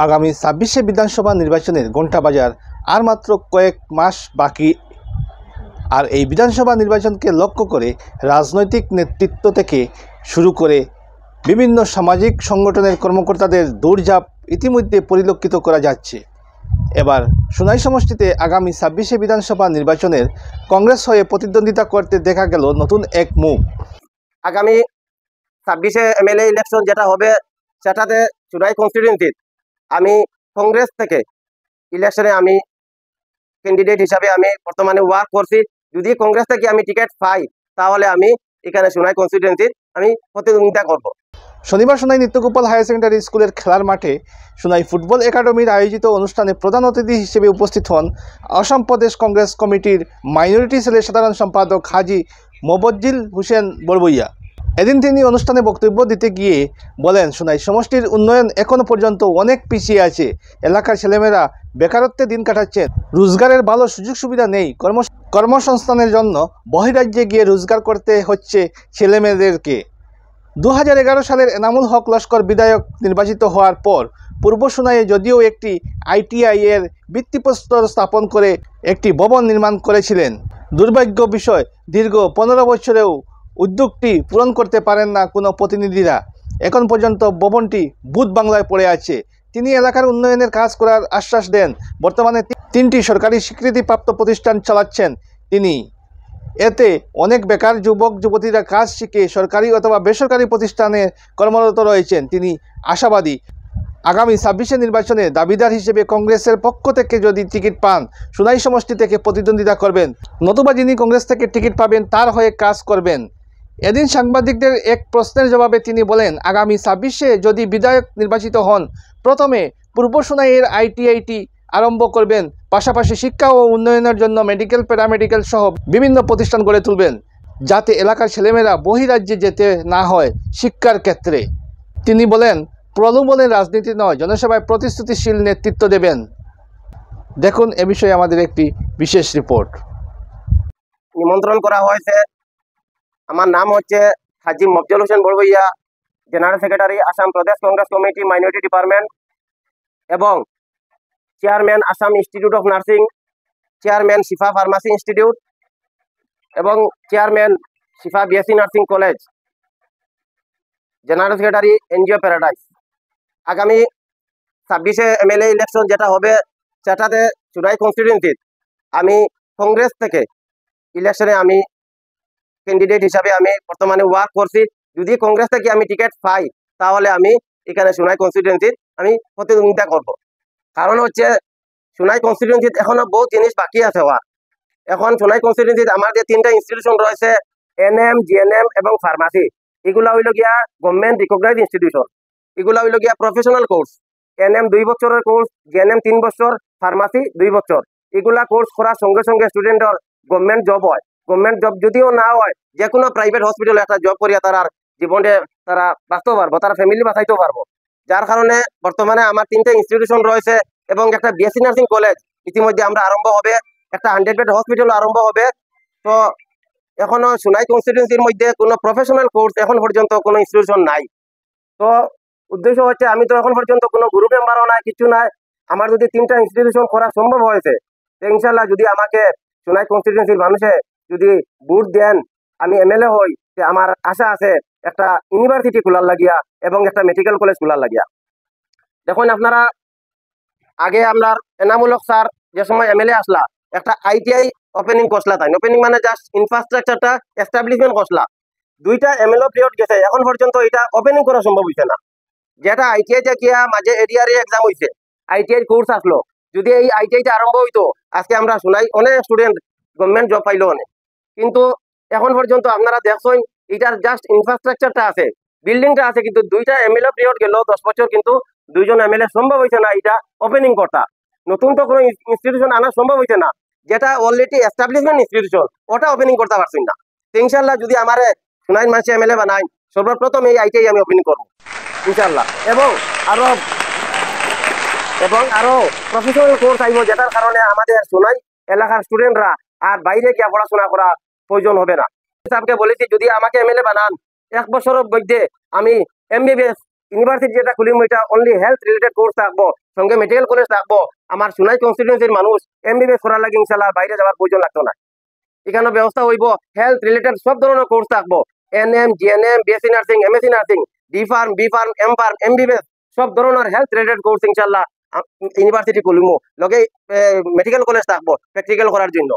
আগামী ২৬শে বিধানসভা নির্বাচনের ঘণ্টা বাজার আর মাত্র কয়েক মাস বাকি। আর এই বিধানসভা নির্বাচনকে লক্ষ্য করে রাজনৈতিক নেতৃত্ব থেকে শুরু করে বিভিন্ন সামাজিক সংগঠনের কর্মকর্তাদের দৌড়ঝাঁপ ইতিমধ্যে পরিলক্ষিত করা যাচ্ছে। এবার সোনাই সমষ্টিতে আগামী ২৬শে বিধানসভা নির্বাচনের কংগ্রেস হয়ে প্রতিদ্বন্দ্বিতা করতে দেখা গেল নতুন এক মুখ। আগামী ২৬শে এমএলএ ইলেকশন যেটা হবে সেটাতে সোনাই কনস্টিটিউয়েন্সির আমি কংগ্রেস থেকে ইলেকশনে আমি ক্যান্ডিডেট হিসাবে আমি বর্তমানে ওয়ার্ক করছি। যদি কংগ্রেস থেকে আমি টিকিট পাই তাহলে আমি এখানে সোনাই কনস্টিটিউয়েন্সির আমি প্রতিদ্বন্দ্বিতা করব। শনিবার সোনাই নিত্যগোপাল হায়ার সেকেন্ডারি স্কুলের খেলার মাঠে সোনাই ফুটবল একাডেমির আয়োজিত অনুষ্ঠানে প্রধান অতিথি হিসেবে উপস্থিত হন আসাম প্রদেশ কংগ্রেস কমিটির মাইনরিটি সেলের সাধারণ সম্পাদক হাজি মোবাজ্জিল হোসেন বড়বইয়া। এদিন তিনি অনুষ্ঠানে বক্তব্য দিতে গিয়ে বলেন, সোনাই সমষ্টির উন্নয়ন এখনও পর্যন্ত অনেক পিছিয়ে আছে। এলাকার ছেলেমেয়েরা বেকারত্বে দিন কাটাচ্ছেন, রোজগারের ভালো সুযোগ সুবিধা নেই। কর্মসংস্থানের জন্য বহিরাজ্যে গিয়ে রোজগার করতে হচ্ছে ছেলেমেয়েদেরকে। 2011 সালের এনামুল হক লস্কর বিধায়ক নির্বাচিত হওয়ার পর পূর্ব সোনাইয়ে যদিও একটি ITI এর ভিত্তিপ্রস্তর স্থাপন করে একটি ভবন নির্মাণ করেছিলেন। দুর্ভাগ্য বিষয়, দীর্ঘ 15 বছরেও উদ্যোগটি পূরণ করতে পারেন না কোনো প্রতিনিধিরা। এখন পর্যন্ত ভবনটি ভূত বাংলায় পড়ে আছে। তিনি এলাকার উন্নয়নের কাজ করার আশ্বাস দেন। বর্তমানে 3টি সরকারি স্বীকৃতিপ্রাপ্ত প্রতিষ্ঠান চালাচ্ছেন তিনি। এতে অনেক বেকার যুবক যুবতীরা কাজ শিখে সরকারি অথবা বেসরকারি প্রতিষ্ঠানে কর্মরত রয়েছেন। তিনি আশাবাদী আগামী ২৬শে নির্বাচনে দাবিদার হিসেবে কংগ্রেসের পক্ষ থেকে যদি টিকিট পান সোনাই সমষ্টি থেকে প্রতিদ্বন্দ্বিতা করবেন, নতুবা যিনি কংগ্রেস থেকে টিকিট পাবেন তার হয়ে কাজ করবেন। এদিন সাংবাদিকদের এক প্রশ্নের জবাবে তিনি বলেন, আগামী ২৬শে যদি বিধায়ক নির্বাচিত হন প্রথমে পূর্ব সোনাইয়ের ITIটি আরম্ভ করবেন, পাশাপাশি শিক্ষা ও উন্নয়নের জন্য মেডিকেল প্যারামেডিকেল সহ বিভিন্ন প্রতিষ্ঠান গড়ে তুলবেন, যাতে এলাকার ছেলেমেয়েরা বহিরাজ্যে যেতে না হয় শিক্ষার ক্ষেত্রে। তিনি বলেন, প্রলোভনের রাজনীতি নয়, জনসভায় প্রতিশ্রুতিশীল নেতৃত্ব দেবেন। দেখুন এ বিষয়ে আমাদের একটি বিশেষ রিপোর্ট। নিমন্ত্রণ করা হয়েছে। আমার নাম হচ্ছে হাজি মোবাজ্জিল হোসেন বড়বইয়া, জেনারেল সেক্রেটারি আসাম প্রদেশ কংগ্রেস কমিটি মাইনরিটি ডিপার্টমেন্ট এবং chairman Assam institute of nursing, chairman Shifa pharmacy institute এবং চেয়ারম্যান শিফা BSc nursing college, general secretary NGO paradise. আগামী ২৬শে এমএলএ ইলেকশন যেটা হবে সেটাতে সোনাই কনস্টিটিউয়েন্সির আমি কংগ্রেস থেকে ইলেকশনে আমি ক্যান্ডিডেট হিসাবে আমি বর্তমানে ওয়ার্ক করছি। যদি কংগ্রেস থেকে আমি টিকিট পাই তাহলে আমি এখানে সোনাই কনস্টিটিউয়েন্সির আমি প্রতিদ্বন্দ্বিতা করব। কারণ হচ্ছে সোনাই কনস্টিটিউয়েন্সির এখনো বহু জিনিস বাকি আছে হওয়ার। এখন সোনাই কনস্টিটিউয়েন্সির আমার যে 3টা ইনস্টিটিউশন রয়েছে NM, GNM এবং ফার্মাসি, এগুলা হইল গিয়া গভর্নমেন্ট রিকগনাইজ ইনস্টিটিউশন। এগুলা হইল গিয়া প্রফেশনাল কোর্স। NM 2 বছরের কোর্স, GNM 3 বছর, ফার্মাসি 2 বছর। এগুলা কোর্স করার সঙ্গে সঙ্গে স্টুডেন্টের গভর্নমেন্ট জব হয়। গভর্নমেন্ট জব যদিও না হয়, যে কোনো প্রাইভেট হসপিটালে একটা জব করিয়া তারা জীবনে তারা বাঁচতে পারবো, তারা ফ্যামিলি বাঁচাইতে পারবো। যার কারণে বর্তমানে আমার 3টা ইনস্টিটিউশন রয়েছে এবং একটা BSc নার্সিং কলেজ ইতিমধ্যে আমরা আরম্ভ হবে, একটা 100 বেড হসপিটাল আরম্ভ হবে। তো এখনো সোনাই কনস্টিটিউয়েন্সির মধ্যে কোনো প্রফেশনাল কোর্স এখন পর্যন্ত কোনো ইনস্টিটিউশন নাই। তো উদ্দেশ্য হচ্ছে আমি তো এখন পর্যন্ত কোনো গ্রুপ মেম্বারও নাই, কিছু নাই। আমার যদি 3টা ইনস্টিটিউশন করা সম্ভব হয়েছে, ইনশাল্লাহ যদি আমাকে সোনাই কনস্টিটিউয়েন্সির মানুষে যদি ভোট দেন, আমি MLA হই, আমার আশা আছে একটা ইউনিভার্সিটি খোলার লাগিয়া এবং একটা মেডিকেল কলেজ খোলার লাগিয়া। দেখুন আপনারা আগে আপনার এনামুল হক স্যার যে সময় MLA আসলা একটা ITI ওপেনিং করলা, তাই ওপেনিং মানে জাস্ট ইনফ্রাস্ট্রাকচারটা এস্টাবলিশমেন্ট করলা। 2টা MLA পিরিয়ড গেছে, এখন পর্যন্ত এটা ওপেনিং করা সম্ভব হইছে না। যেটা ITI গিয়া মাঝে ADR এক্সাম হইছে, ITI কোর্স আসলো, যদি এই ITIটা আরম্ভ হইতো আজকে আমরা শোনাই অনেক স্টুডেন্ট গভর্নমেন্ট জব পাইলো অনেক। কিন্তু এখন পর্যন্ত আপনারা দেখছেন এটার জাস্ট ইনফ্রাস্ট্রাকচারটা আছে, বিল্ডিংটা আছে, কিন্তু 2টা MLA পিরিয়ড গেল 10 বছর, কিন্তু 2জন MLA সম্ভব হইছে না এটা ওপেনিং করতা। নতুন তো কোনো ইনস্টিটিউশন আনা সম্ভব হইছে না, যেটা অলরেডি এস্টাবলিশমেন্ট ইনস্টিটিউশন ওটা ওপেনিং করতে পারছেন না। ইনশাল্লাহ যদি আমার সোনাই মানুষ MLA বানাই, সর্বপ্রথম এই ITI আমি ওপেনিং করবো ইনশাল্লাহ। এবং আরো প্রফেশনাল কোর্স আইব, যেটার কারণে আমাদের সোনাই এলাকার স্টুডেন্টরা আর বাইরে গিয়ে পড়াশোনা করা প্রয়োজন হবে না। সাহেবকে বলেছি যদি আমাকে MLA বানান 1 বছরের মধ্যে আমি MBBS ইউনিভার্সিটি যেটা খুলিম ওইটা অনলি হেলথ রিলেটেড কোর্স থাকবো, সঙ্গে মেডিকেল কলেজ থাকবো। আমার সোনাই কনস্টিটিউয়েন্সির মানুষ MBBS করার লাগে ইনশাল্লাহ বাইরে যাওয়ার প্রয়োজন লাগতো না। এখানে ব্যবস্থা হইব হেলথ রিলেটেড সব ধরনের কোর্স থাকবো, NM, GNM, BSc nursing, MSc nursing, D farm, B farm, M farm, MBBS সব ধরনের হেলথ রিলেটেড কোর্স ইনশাল্লাহ ইউনিভার্সিটি খুলিমু। লগে মেডিকেল কলেজ থাকবো প্র্যাকটিক্যাল করার জন্য।